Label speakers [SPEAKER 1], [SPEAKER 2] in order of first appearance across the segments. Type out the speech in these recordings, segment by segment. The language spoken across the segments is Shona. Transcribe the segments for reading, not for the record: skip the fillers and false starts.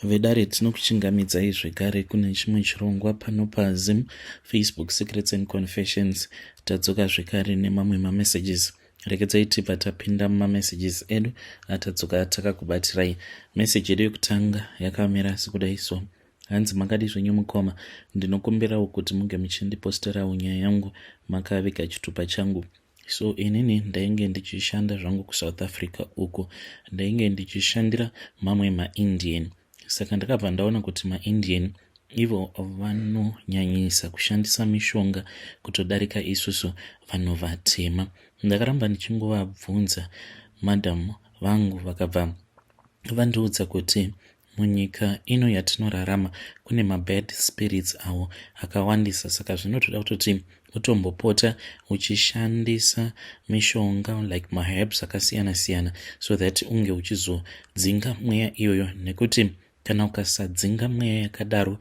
[SPEAKER 1] Vedare tinokuchingamidzai zvekare kune chimwe chirongwa pano paZim, Facebook Secrets and Confessions. Tadzoka zvekare nemamwe mamessages. Rekedzai tibva tapinda mumamessages edu atadzoka takakubatirai. Message yedu yekutanga yakamira sekudai so. Hanzi makadi zvenyu mukoma, ndinokumbirawo kuti muge muchindiposterawo nyaya yangu makaviga chitupa changu. So inini ndainge ndichishanda zvangu kuSouth Africa uko, ndainge ndichishandira mamwe maIndian. Saka ndakabva ndaona kuti maIndian ivo vanonyanyisa kushandisa mishonga kutodarika isusu vanhu vatema. Ndakaramba ndichingovabvunza madam vangu, vakabva vandiudza kuti munyika ino yatinorarama kune mabad spirits avo akawandisa. Saka zvinotoda kutoti utombopota uchishandisa mishonga like maherbs akasiyana siyana so that unge uchizodzinga mweya iyoyo, nekuti kana ukasadzinga mweya yakadaro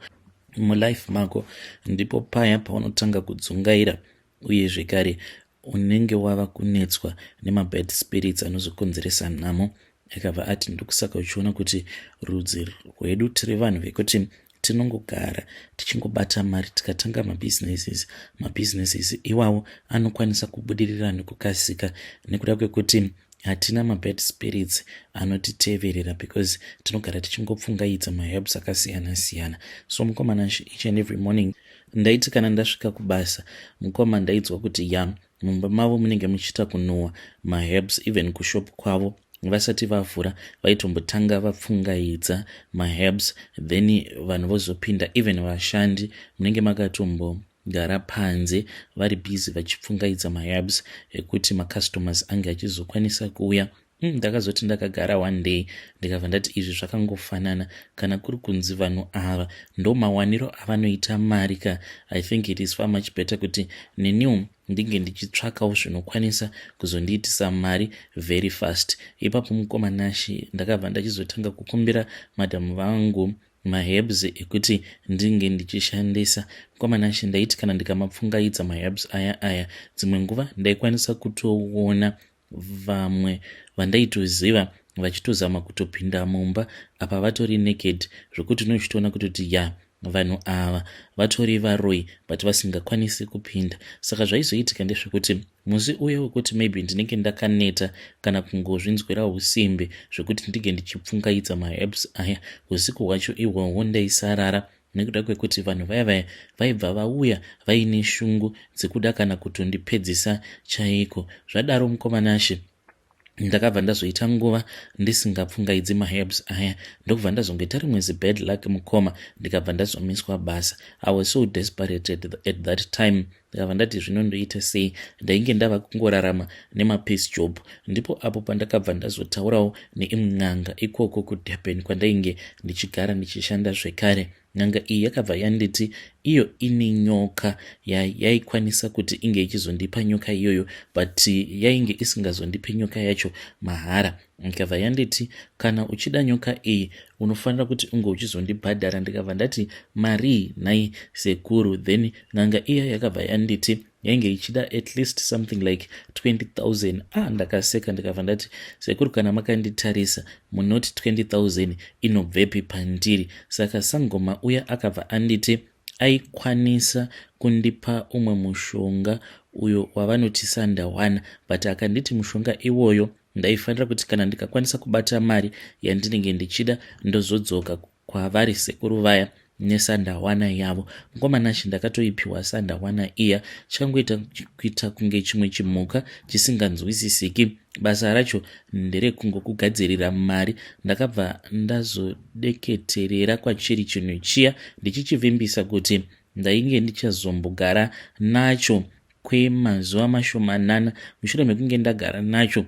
[SPEAKER 1] mulife mako ndipo paya paunotanga kudzungaira, uye zvekare unenge wava kunetswa nemabad spirits anozokonzeresa nhamo. Akabva ati ndokusaka uchiona kuti rudzi rwedu tiri vanhu vekuti tinongogara tichingobata mari tikatanga mabusinesses iwawo anokwanisa kubudirira nekukasika nekuda kwekuti hatina mabad spirits anotiteverera because tinogara tichingopfungaidza maherbs akasiyana siyana. So mukomana each and every morning ndaiti kana ndasvika kubasa, mukoma ndaidzwa kuti mumba mavo munenge muchiita kunowa maherbs, even kushop kwavo vasati vavhura vaitombotanga vapfungaidza maherbs, then vanhu vozopinda, even vashandi munenge makatombogara panze vari busy vachipfungaidza maherbs ekuti macustomers ange achizokwanisa kuuya. Ndakazoti ndakagara one day ndikabva ndati izvi zvakangofanana, kana kuri kunzi vanhu ava ndo mawaniro avanoita mari ka, I think it is far much better kuti neniwo ndinge ndichitsvakawo zvinokwanisa kuzondiitisa mari very fast. Ipapo mukoma Nashi ndakabva ndachizotanga kukumbira madhamu vangu maherbs ekuti ndinge ndichishandisa. Mukoma Nashi ndaiti kana ndikamapfungaidza maherbs aya dzimwe nguva ndaikwanisa kutoona vamwe vandaitoziva vachitozama kutopinda mumba apa vatori naked, zvokuti unochitoona kutoti vanhu ava vatori varoi but vasingakwanisi kupinda. Saka zvaizoitika ndezvekuti musi uye wekuti maybe ndinenge ndakaneta kana kungozvinzwira usimbe zvokuti ndinge ndichipfungaidza maherbs aya, usiku hwacho ihwohwo ndaisarara nekuda kwekuti vanhu vaya vaibva vauya vaine shungu dzekuda kana kutondipedzisa chaiko. Zvadaro mukoma Nashi ndakabva ndazoita nguva ndisingapfungaidzi maherbs aya, ndokubva ndazongoita rimwe bad luck mukoma, ndikabva ndazomiswa basa. I was so desperate at that time. Ndikabva ndati zvinondoita sei, ndainge ndava kungorarama nemapiece job. Ndipo apo pandakabva ndazotaurawo neimwe n'anga ikoko kuDurban kwandainge ndichigara ndichishanda zvekare. N'anga iyi yakabva yanditi iyo ine nyoka yaikwanisa kuti inge ichizondipa nyoka iyoyo, but yainge isingazondipe nyoka yacho mahara. Ikabva yanditi kana uchida nyoka iyi unofanira kuti unge uchizondibhadhara. Ndikabva ndati mari nhai sekuru. Then n'anga iya yakabva yanditi yainge ichida at least something like 20,000. Ndakaseka ndikabva ndati sekuru, kana makanditarisa munoti 20,000 inobvepi pandiri? Saka sangoma uya akabva anditi aikwanisa kundipa umwe mushonga uyo wavanoti sandawana, but akanditi mushonga iwoyo ndaifanira kuti kana ndikakwanisa kubata mari yandinenge ndichida ndozodzoka kwavari sekuru vaya nesandawana yavo. Mukoma Nashi ndakatoipiwa sandawana iya, changoita kuita kunge chimwe chimhuka chisinganzwisisiki. Basa racho nderekungokugadzirira mari. Ndakabva ndazodeketerera kwachiri chinhu chiya ndichichivimbisa kuti ndainge ndichazombogara nacho kwemazuva mashomanana. Mushure mekunge ndagara nacho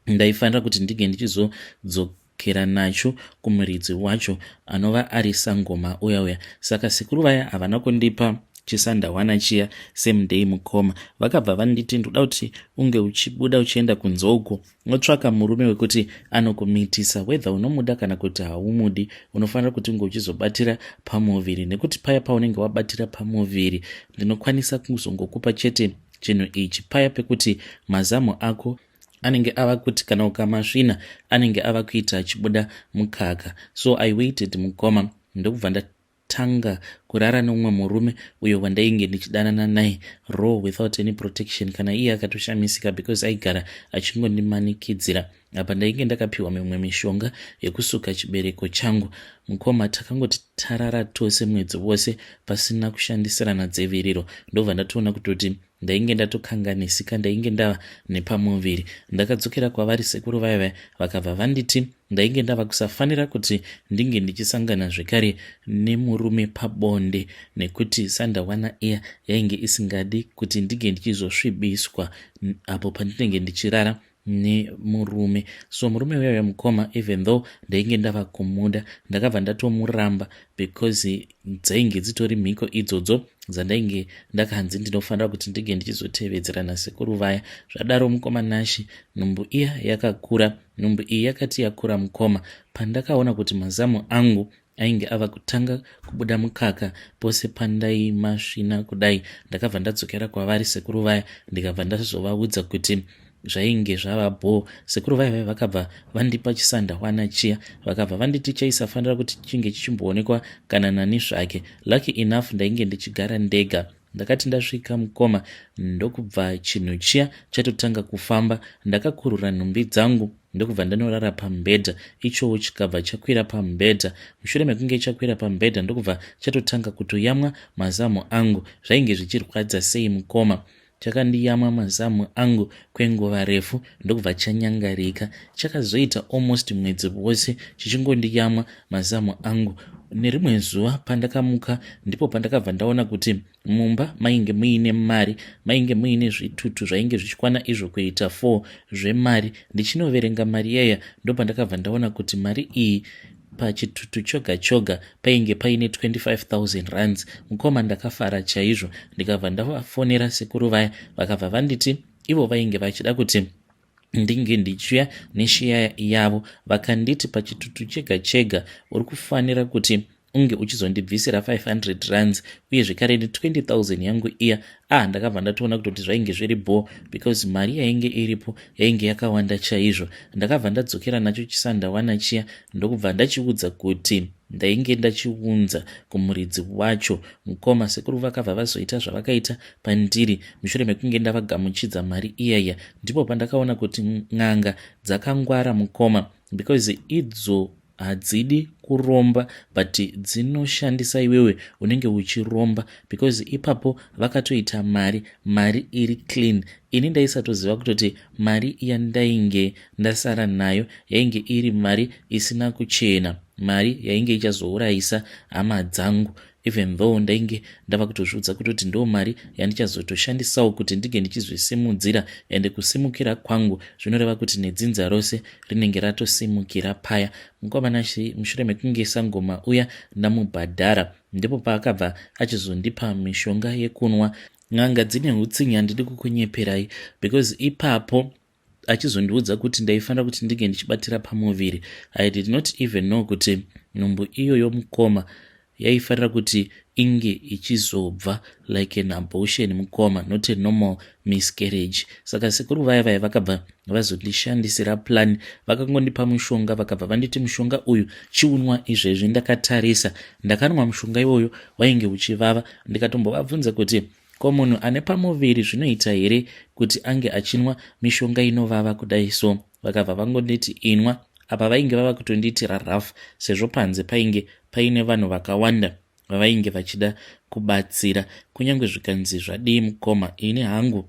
[SPEAKER 1] ndaifanira kuti ndinge ndichizodzokera nacho kumuridzi wacho anova ari sangoma uya. Saka sekuru vaya havana kundipa chisandawana chiya same day mukoma. Vakabva vanditi ndoda kuti unge uchibuda uchienda kunze uko unotsvaka murume wekuti anokumitisa, whether unomuda kana kuti haumudi, unofanira kuti unge uchizobatira pamuviri, nekuti paya paunenge wabatira pamuviri ndinokwanisa kuzongokupa chete chinhu ichi paya pekuti mazamo ako anenge ava kuti kana ukamasvina anenge ava kuita achibuda mukaka. So I waited mukoma ndokubva ndatanga kurara nomumwe murume uyo wandainge ndichidanana naye raw without any protection, kana iye akatoshamisika because aigara achingondimanikidzira. Apa ndainge ndakapiwa mimwe mishonga yekusuka chibereko changu. Mukoma takangoti tarara tose mwedzi wose pasina kushandisirana dziviriro. Ndobva ndatoona kutoti ndainge ndatokanganisika, ndainge ndava nepamuviri. Ndakadzokera kwavari sekuru vaya vakabva vanditi ndainge ndava kusafanira kuti ndinge ndichisangana zvekare nemurume pabonde, nekuti sandawana iya yainge isingadi kuti ndinge ndichizosvibiswa apo pandinenge ndichirara nemurume. So murume wewe mukoma, even though ndainge ndava kumuda, ndakabva ndatomuramba because dzainge dzitori mhiko idzodzo dzandainge ndakanzi ndinofanira kuti ndinge ndichizotevedzerana sekuru vaya. Zvadaro mukoma Nashi, nhumbu iya yakakura. Nhumbu iyi yakati yakura mukoma, pandakaona kuti mazamu angu ainge ava kutanga kubuda mukaka pose pandaimasvina kudai, ndakabva ndadzokera kwavari sekuru vaya ndikabva ndazovaudza kuti zvainge zvava bho. Sekuru vaya vakabva vandipa chisandawana chiya, vakabva vanditi chaisafanira kuti chinge chichimboonekwa kana nani zvake. Lucky enough ndainge ndichigara ndega. Ndakati ndasvika mukoma ndokubva chinhu chiya chatotanga kufamba. Ndakakurura nhumbi dzangu ndokubva ndanorara pamubhedha, ichowo chikabva chakwira pamubhedha. Mushure mekunge chakwira pamubhedha ndokubva chatotanga kutoyamwa mazamu angu. Zvainge zvichirwadza sei mukoma, chakandiyamwa mazamu angu kwenguva refu ndokubva chanyangarika. Chakazoita almost mwedzi wose chichingondiyamwa mazamu angu. Nerimwe zuva pandakamuka ndipo pandakabva ndaona kuti mumba mainge muine mari, mainge muine zvitutu zvainge zvichikwana izvo kuita 4 zvemari. Ndichinoverenga mari yaya ndopandakabva ndaona kuti mari iyi pachitutu choga choga painge paine 25,000 rands. Mukoma ndakafara chaizvo. Ndikabva ndavafonera sekuru vaya vakabva vanditi ivo vainge vachida kuti ndinge ndichiuya neshiya yavo. Vakanditi pachitutu chega chega uri kufanira kuti unge uchizondibvisira 500 rands uye zvekare ne20,000 yangu iya. Ndakabva ndatoona kuti zvainge zviri bho because mari yainge iripo yainge yakawanda chaizvo. Ndakabva ndadzokera nacho chisandawana chiya ndokubva ndachiudza kuti ndainge ndachiunza kumuridzi wacho. Mukoma sekuru vakabva vazoita zvavakaita pandiri mushure mekunge ndavagamuchidza mari iyaya. Ndipo pandakaona kuti n'anga dzakangwara mukoma because idzo hadzidi kuromba but dzinoshandisa iwewe unenge uchiromba, because ipapo vakatoita mari iri clean. Ini ndaisatoziva kutoti mari yandainge ndasara nayo yainge iri mari isina kuchena, mari yainge ichazourayisa hama dzangu, even though ndainge ndava kutozviudza kutoti ndo mari yandichazotoshandisawo kuti ndige ndichizvisimudzira, ende kusimukira kwangu zvinoreva kuti nedzinza rose rinenge ratosimukira paya. Mukoma Nashi mushure mekunge sangoma uya ndamubhadhara, ndipo paakabva achizondipa mishonga yekunwa. N'anga dzine utsinye, handidi kukunyeperai because ipapo achizondiudza kuti ndaifanira kuti ndinge ndichibatira pamuviri. I did not even know kuti nhumbu iyo yomukoma yaifanira kuti inge ichizobva like an abortion mukoma, not a normal miscarriage. Saka sekuru vaya vakabva vazondishandisira plan. Vakangondipa mushonga vakabva vanditi mushonga uyu chiunwa izvezvi. Ndakatarisa ndakanwa mushonga iwoyo wainge uchivava. Ndikatombovabvunza kuti ko munhu ane pamuviri zvinoita here kuti ange achinwa mishonga inovava kudai so? Vakabva vangonditi inwa. Apa vainge vava kutondiitira rafu sezvo panze painge paine vanhu vakawanda vavainge vachida kubatsira. Kunyange zvikanzi zvadii mukoma, ini hangu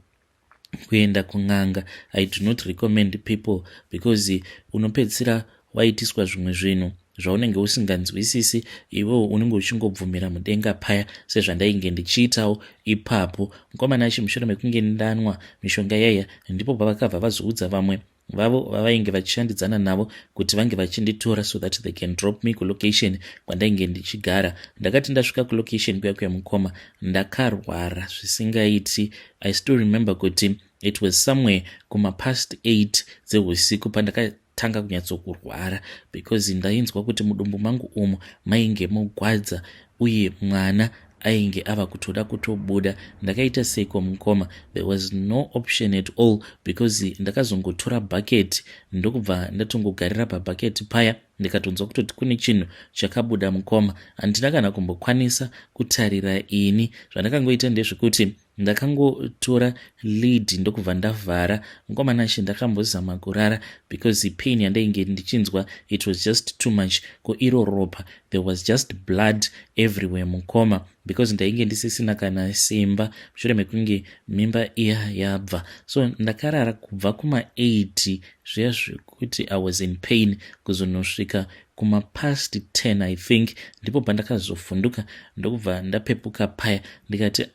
[SPEAKER 1] kuenda kun'anga I do not recommend people because unopedzisira waitiswa zvimwe zvinhu zvaunenge usinganzwisisi, iwewo unenge uchingobvumira mudenga paya sezvandainge ndichiitawo ipapo. Mukoma Nashi mushure mekunge ndanwa mishonga yaya ndipo pavakabva vazoudza vamwe vavo vavainge vachishandidzana navo kuti vange vachinditora so that they can drop me kulocation kwandainge ndichigara. Ndakati ndasvika kulocation kuya mukoma ndakarwara zvisingaiti. I still remember kuti it was somewhere kumapast 8 dzeusiku pandakatanga kunyatsokurwara because ndainzwa kuti mudumbu mangu umo mainge mogwadza uye mwana ainge ava kutoda kutobuda. Ndakaita seko mukoma, there was no option at all because ndakazongotora bhaketi ndokubva ndatongogarira pabhaketi paya ndikatonzwa kutoti kune chinhu chakabuda mukoma. Handina kana kumbokwanisa kutarira ini. Zvandakangoita ndezvekuti ndakangotora lead ndokubva ndavhara. Mukoma She ndakambozama kurara because pain yandainge ndichinzwa, it was just too much. Ko iro ropa, there was just blood everywhere mukoma because ndainge ndisisina kana simba mushure mekunge mimba iya yabva. So ndakarara kubva kuma8 zviya zvekuti I was in pain kuzonosvika kuma past 10 I think, ndipo pandakazovhunduka ndokubva ndapepuka paya ndikati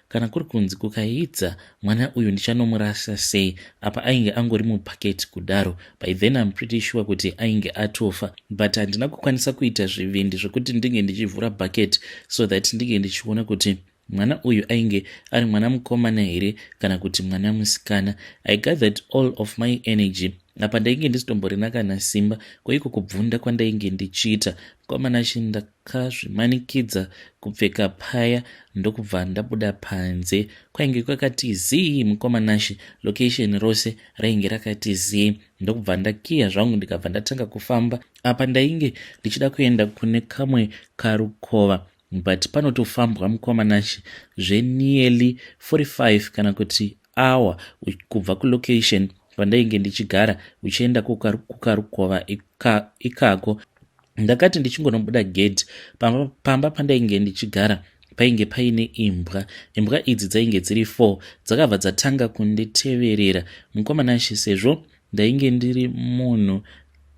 [SPEAKER 1] kana kuri kunzi kukaidza mwana uyu ndichanomurasa sei. Apa ainge angori mupaketi kudaro. By then I'm pretty sure kuti ainge atofa, but handina kukwanisa kuita zvivindi zvokuti ndinge ndichivhura bhaketi so that ndinge ndichiona kuti mwana uyu ainge ari mwana mukomana here kana kuti mwana musikana. I gathered all of my energy. Apa ndainge ndisitomborina kana simba koiko kubvunda kwandainge ndichiita. Mukoma She ndakazvimanikidza kupfeka paya ndokubva ndabuda panze. Kwainge kwakati zii Mukoma She, location rose rainge rakati zii. Ndokubva ndakiya zvangu ndikabva ndatanga kufamba. Apa ndainge ndichida kuenda kune kamwe karukova, but panotofambwa Mukoma She zvenearly 45 kana kuti hour kubva kulocation pandainge ndichigara uchienda kukarukova ikako. Ndakati ndichingonobuda gate pamba pandainge ndichigara painge paine imbwa. Imbwa idzi dzainge dziri 4 dzakabva dzatanga kunditeverera. Mukoma She sezvo ndainge ndiri munhu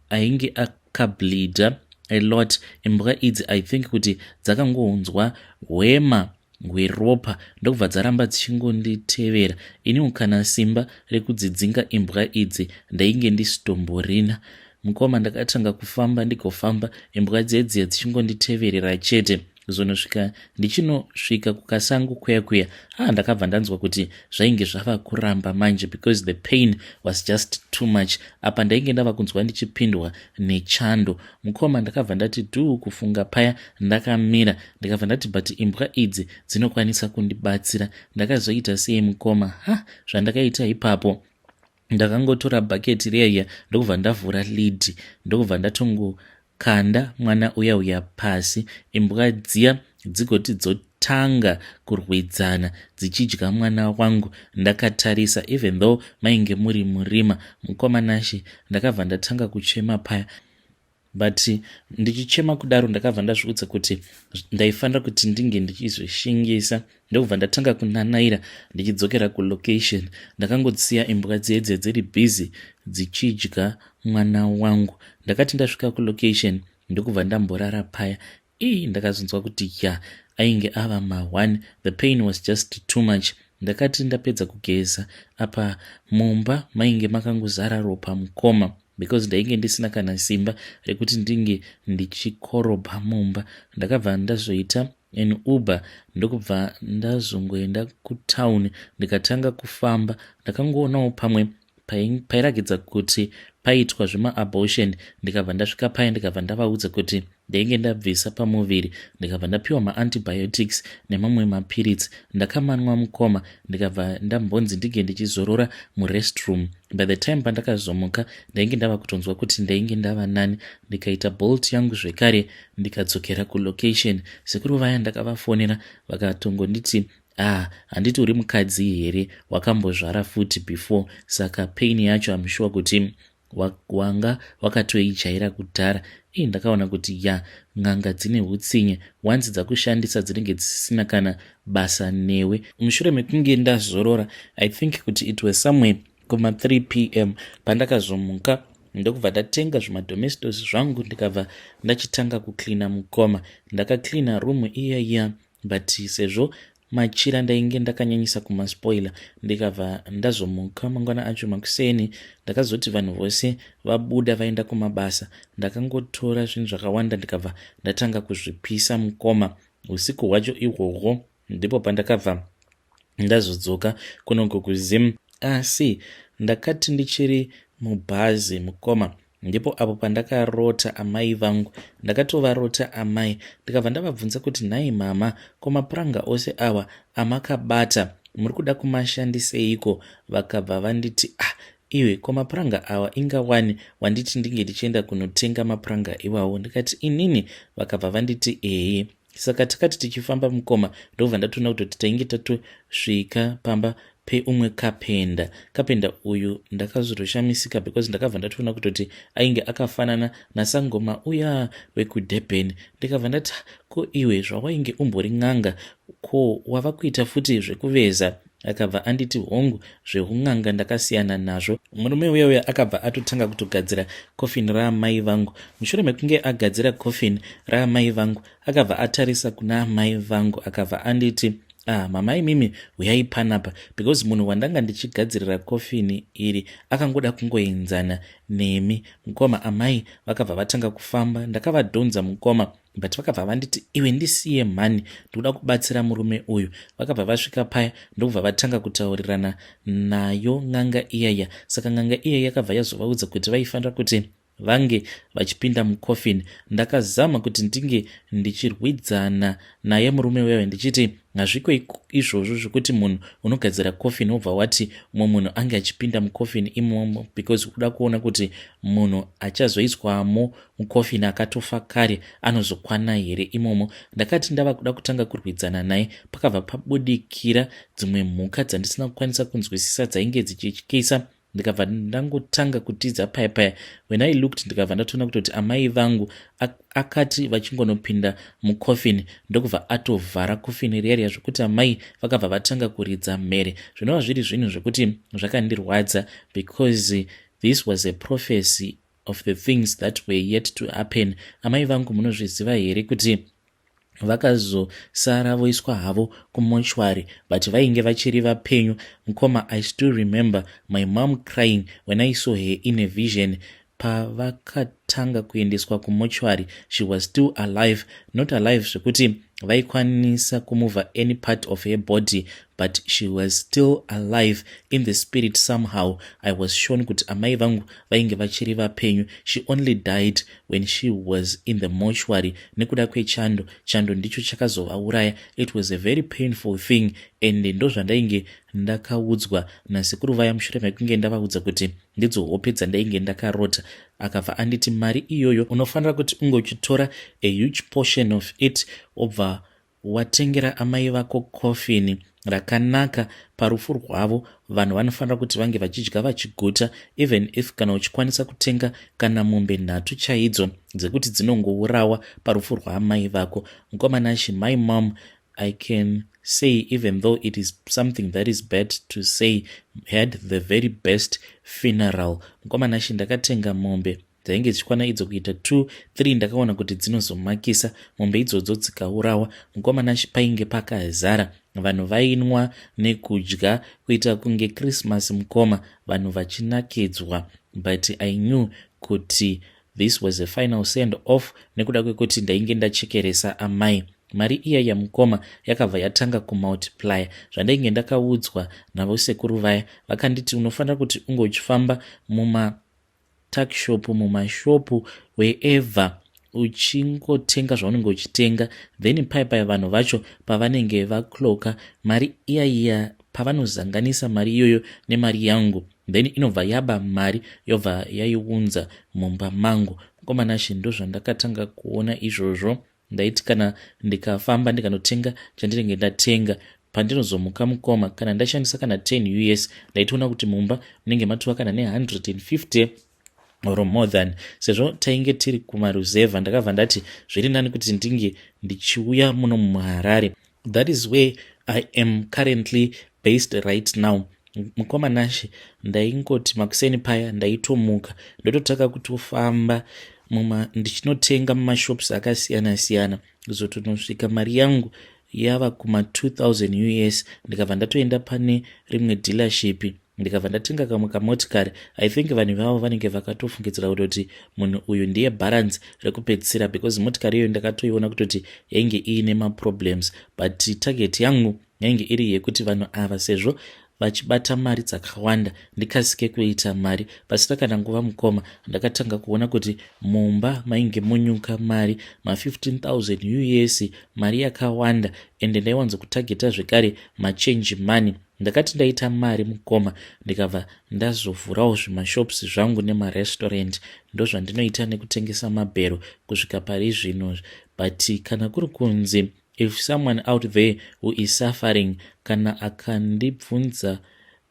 [SPEAKER 1] ainge akableeda a lot, imbwa idzi I think kuti dzakangounzwa hwema hweropa ndokubva dzaramba dzichingonditevera. Ini kana simba rekudzidzinga imbwa idzi ndainge ndisitomborina. Mukoma ndakatanga kufamba ndigofamba, imbwa dzedziya dzichingonditeverera chete. Zonosvika ndichinosvika kukasango kweya ndakabva ndanzwa kuti zvainge zvava kuramba manje because the pain was just too much. Apa ndainge ndava kunzwa ndichipindwa nechando. Mukoma ndakabva ndati kufunga paya ndakamira ndikabva ndati but imbwa idzi dzinokwanisa kundibatsira. Ndakazoita sei mukoma? Zvandakaita ipapo ndakangotora bhaketi reya ndokubva ndavhura lead ndokubva ndatongokanda mwana uya pasi. Imbwa dziya dzigoti dzotanga kurwidzana dzichidya mwana wangu. Ndakatarisa even though mainge muri murima. Mukoma She ndakabva ndatanga kuchema paya, but ndichichema kudaro ndakabva ndazviudza kuti ndaifanira kuti ndinge ndichizvishingisa. Ndokubva ndatanga kunanaira ndichidzokera kulocation. Ndakangotsiya imbwa dzedze dziri busy dzichidya mwana wangu. Ndakati ndasvika kulocation ndokubva ndamborara paya. Ndakazonzwa kuti ainge ava ma1. The pain was just too much. Ndakati ndapedza kugeza apa mumba mainge makangozara ropa mukoma because ndainge ndisina kana simba rekuti ndinge ndichikorobha mumba. Ndakabva ndazoita an Uber ndokubva ndazongoenda kutown ndikatanga kufamba. Ndakangoonawo pamwe pairagidza kuti paitwa zvema-abortion. Ndikabva ndasvika paya ndikabva ndavaudza kuti ndainge ndabvisa pamuviri. Ndikabva ndapiwa ma-antibiotics nemamwe mapiritsi ndakamanwa mukoma. Ndikabva ndambonzi ndige ndichizorora murestroom. By the time pandakazomuka ndainge ndava kutonzwa kuti ndainge ndava nani. Ndikaita bolt yangu zvekare ndikadzokera kulocation. Sekuru vaya ndakavafonera vakatongonditi handiti uri mukadzi here wakambozvara futi before, saka pain yacho I'm sure kuti wanga wakatoijaira kudhara. Ndakaona kuti n'anga dzine hutsinye, once dzakushandisa dzinenge dzisisina kana basa newe. Mushure mekunge ndazorora I think kuti it was somewhere kuma 3 p.m. pandakazomuka ndokubva ndatenga zvimadomestos zvangu ndikabva ndachitanga kuklina mukoma. Ndakaklina room iya but sezvo machira ndainge ndakanyanyisa kumaspoiler ndikabva ndazomuka mangwana acho makuseni. Ndakazoti vanhu vose vabuda vaenda kumabasa. Ndakangotora zvinhu zvakawanda ndikabva ndatanga kuzvipisa mukoma. Usiku hwacho ihwohwo ndipo pandakabva ndazodzoka kunongo kuZim. Asi ndakati ndichiri mubhazi mukoma ndipo apo pandakarota amai vangu, ndakatovarota amai, ndikabva ndavabvunza kuti nhai mama, ko mapuranga ose awa amakabata muri kuda kumashandiseiko? Vakabva vanditi iwe, ko mapuranga awa ingawani wanditi ndinge ndichienda kunotenga mapuranga iwawo? Ndikati inini? Vakabva vanditi ehe. Saka takati tichifamba mukoma, ndobva ndatoona kuti tainge tatosvika pamba peumwe kapenda uyu ndakazotoshamisika because ndakabva ndatoona kutoti ainge akafanana nasangoma uya wekudurban. Ndikabva ndati ko iwe zvawainge umbori n'anga, ko wava kuita futi zvekuveza? Akabva anditi hongu, zveun'anga ndakasiyana nazvo. Murume uya akabva atotanga kutogadzira coffin raamai vangu. Mushure mekunge agadzira coffin raamai vangu, akabva atarisa kuna amai vangu akabva anditi mamai mimi uyai panapa, because munhu wandanga ndichigadzirira kofini iri akangoda kungoenzana nemi. Mukoma amai vakabva vatanga kufamba, ndakavadhonza mukoma, but vakabva vanditi iwe ndisiye mhani, ndikuda kubatsira murume uyu. Vakabva vasvika paya ndobva vatanga kutaurirana nayo n'anga iyaya. Saka n'anga iyaya yakabva yazovaudza kuti vaifanira kuti vange vachipinda mukofini. Ndakazama kuti ndinge ndichirwidzana naye murume wewe ndichiti hazviko izvozvo zvekuti munhu unogadzira kofini wobva wati mumwe munhu ange achipinda mukofini imomo, because kuda kuona kuti munhu achazoiswamo mukofini akatofa kare anozokwana here imomo. Ndakati ndava kuda kutanga kurwidzana naye, pakabva pabudikira dzimwe mhuka dzandisina kukwanisa kunzwisisa dzainge dzichityisa. Ndikabva ndangotanga kutidza paya. When I looked, ndikabva ndatoona kutoti amai vangu akati vachingonopinda mukofini ndokubva atovhara kofini riya zvekuti amai vakabva vatanga kuridza mhere. Zvinova zviri zvinhu zvekuti zvakandirwadza, because this was a prophecy of the things that were yet to happen. Amai vangu munozviziva here kuti vakazosara voiswa havo kumochwari, but vainge vachiri vapenyu. Mukoma, I still remember my mom crying when I saw her in a vision. Pavakatanga kuendeswa kumochwari, she was still alive, not alive zvekuti vaikwanisa kumova any part of her body, but she was still alive in the spirit somehow. I was shown kuti amai vangu vainge vachiri vapenyu. She only died when she was in the mortuary nekuda kwechando. Chando ndicho chakazovauraya. It was a very painful thing, and ndo zvandainge ndakaudzwa nasekuru vaya mushure mekunge ndavaudza kuti ndidzo hope dzandainge ndakarota. Akabva anditi mari iyoyo unofanira kuti unge uchitora a huge portion of it, obva watengera amai vako kofini rakanaka parufu rwavo. Vanhu vanofanira kuti vange vachidya vachiguta, even if kana uchikwanisa kutenga kana mombe 3 chaidzo dzekuti dzinongourawa parufu rwaamai vako. Mukomanashi, my mom, I can say, even though it is something that is bad to say, had the very best funeral. Mukomanashi, ndakatenga mombe dzainge dzichikwana idzo kuita 2-3, ndakaona kuti dzinozomakisa. Mombe idzodzo dzikaurawa, mukomanashi painge pakazara. Vanhu vainwa nekudya kuita kunge Christmas mukoma, vanhu vachinakidzwa. But I knew kuti this was a final send off nekuda kwekuti ndainge ndachekeresa amai. Mari iya yamukoma yakabva yatanga kumultiply. Zvandainge ndakaudzwa navosekuru vaya, vakanditi unofanira kuti unge uchifamba mumatakishopu, mumashopu, wherever, uchingotenga zvaunenge uchitenga, then paya vanhu vacho pavanenge vakloka mari iya pavanozanganisa mari iyoyo nemari yangu, then inobva yaba mari yobva yaiunza mumba mangu. Mukomanashi, ndo zvandakatanga kuona izvozvo. Ndaiti kana ndikafamba ndikanotenga chandinenge ndatenga, pandinozomuka mukoma, kana ndashandisa kana 10 US, ndaitoona kuti mumba munenge matova kana ne150 or more than. Sezvo tainge tiri kumaruzeva, ndakabva ndati zviri nani kuti ndinge ndichiuya muno muHarare. That is where I am currently based right now. Mukomanashi, ndaingoti makuseni paya ndaitomuka ndototaka kutofamba ndichinotenga mumashops akasiyana-siyana, kuzotonosvika mari yangu yava kuma 2000 US. Ndikabva ndatoenda pane rimwe dealership, ndikabva ndatenga kamwe kamotikari. I think vanhu vavo vanenge vakatofungidzira kuti munhu uyu ndiye balance rekupedzisira, because motikari iyoyo ndakatoiona kutoti yainge iine maproblems, but target yangu yainge iri yekuti vanhu ava sezvo vachibata mari dzakawanda ndikasike kuita mari. Pasina kana nguva mukoma ndakatanga kuona kuti mumba mainge munyuka mari ma15,000 US, mari yakawanda, ende ndaiwanzokutageta zvekare machange money. Ndakati ndaita mari mukoma ndikabva ndazovhurawo zvimashops zvangu nemarestaurant. Ndozvandinoita nekutengesa mabhero kusvika pari zvino. But kana kuri kunzi if someone out there who is suffering, kana akandibvunza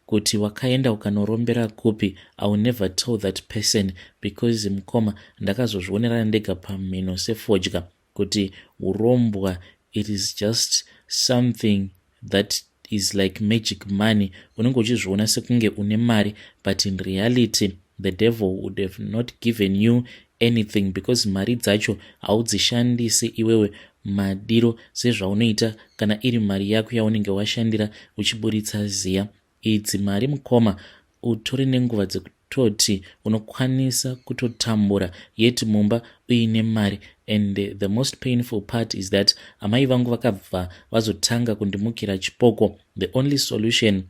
[SPEAKER 1] kuti wakaenda ukanorombera kupi, I will never tell that person, because mukoma ndakazozvionera ndega pamhino sefodya kuti urombwa it is just something that is like magic money. Unenge uchizviona sekunge une mari, but in reality the devil would have not given you anything, because mari dzacho haudzishandisi iwewe madiro sezvaunoita kana iri mari yako yaunenge washandira uchiburitsa ziya. Idzi mari mukoma utori nenguva dzekutoti unokwanisa kutotambura yeti mumba uine mari. And the most painful part is that amai vangu vakabva vazotanga kundimukira chipoko. The only solution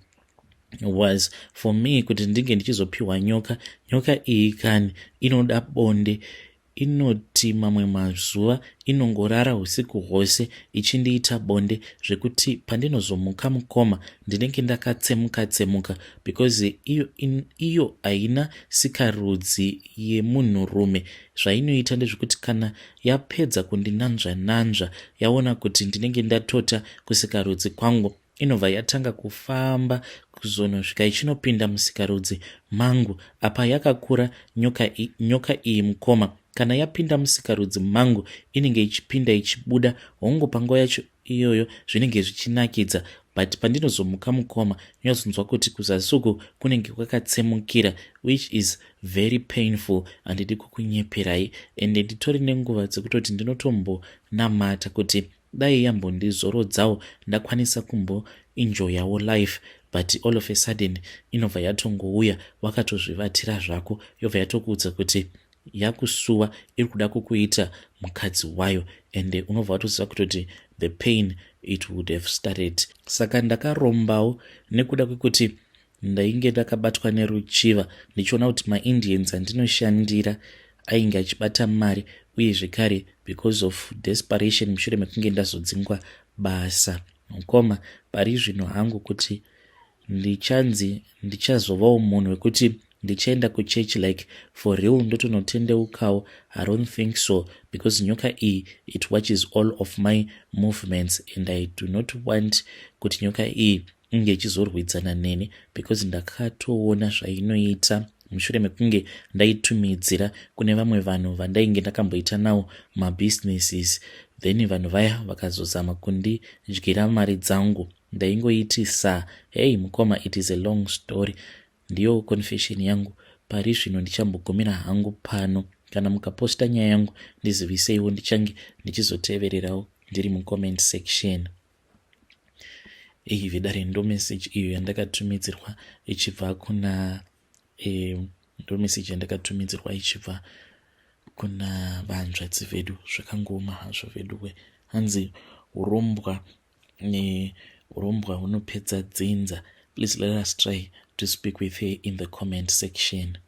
[SPEAKER 1] was for me kuti ndinge ndichizopiwa nyoka. Nyoka iyi kani inoda bonde, inoti mamwe mazuva inongorara usiku hwose ichindiita bonde, zvekuti pandinozomuka mukoma ndinenge ndakatsemuka, because iyo haina sikarudzi yemunhurume. Zvainoita ndezvekuti kana yapedza kundinanzva yaona kuti ndinenge ndatota kusikarudzi kwangu, inobva yatanga kufamba kuzonosvika ichinopinda musikarudzi mangu. Apa yakakura nyoka iyi mukoma. Kana yapinda musikarudzi mangu inenge ichipinda ichibuda, hongu panguva yacho iyoyo zvinenge zvichinakidza. But pandinozomuka mukoma ndinozonzwa kuti kuzasi uku kunenge kwakatsemukira, which is very painful. Handidi kukunyeperai, ende nditori nenguva dzekutoti ndinotombonamata kuti dai yambondizorodzawo ndakwanisa kumboenjoyawo life. But all of a sudden inobva yatongouya wakatozvivatira zvako, yobva yatokuudza kuti yakusuwa, iri kuda kukuita mukadzi wayo, and unobva watoziva kutoti the pain it would have started. Saka ndakarombawo nekuda kwekuti ndainge ndakabatwa neruchiva ndichiona kuti maIndians andinoshandira ainge achibata mari, uye zvekare because of desperation mushure mekunge ndazodzingwa basa. Mukoma pari zvino hangu kuti ndichanzi ndichazovawo munhu wekuti ndichaenda kuchurch like for real ndotonotendeukawo. I don't think so, because nyoka iyi it watches all of my movements, and I do not want kuti nyoka iyi inge ichizorwidzana neni, because ndakatoona zvainoita mushure mekunge ndaitumidzira kune vamwe vanhu vandainge ndakamboita navo mabusinesses, then vanhu vaya vakazozama kundidyira mari dzangu. Ndaingoiti hey mukoma, it is a long story. Ndiyo confession yangu. Pari zvino ndichambogomera hangu pano. Kana mukaposta nyaya yangu ndiziviseiwo, ndichange ndichizotevererawo ndiri mucomment section. Vedare ndo message iyo yandakatumidzirwa ichibva kuna ndo message yandakatumidzirwa ichibva kuna vanzvadzi vedu. Zvakangoma hazvo vedu. Hanzi urombwa hunopedza dzinza. Please let us try to speak with her in the comment section.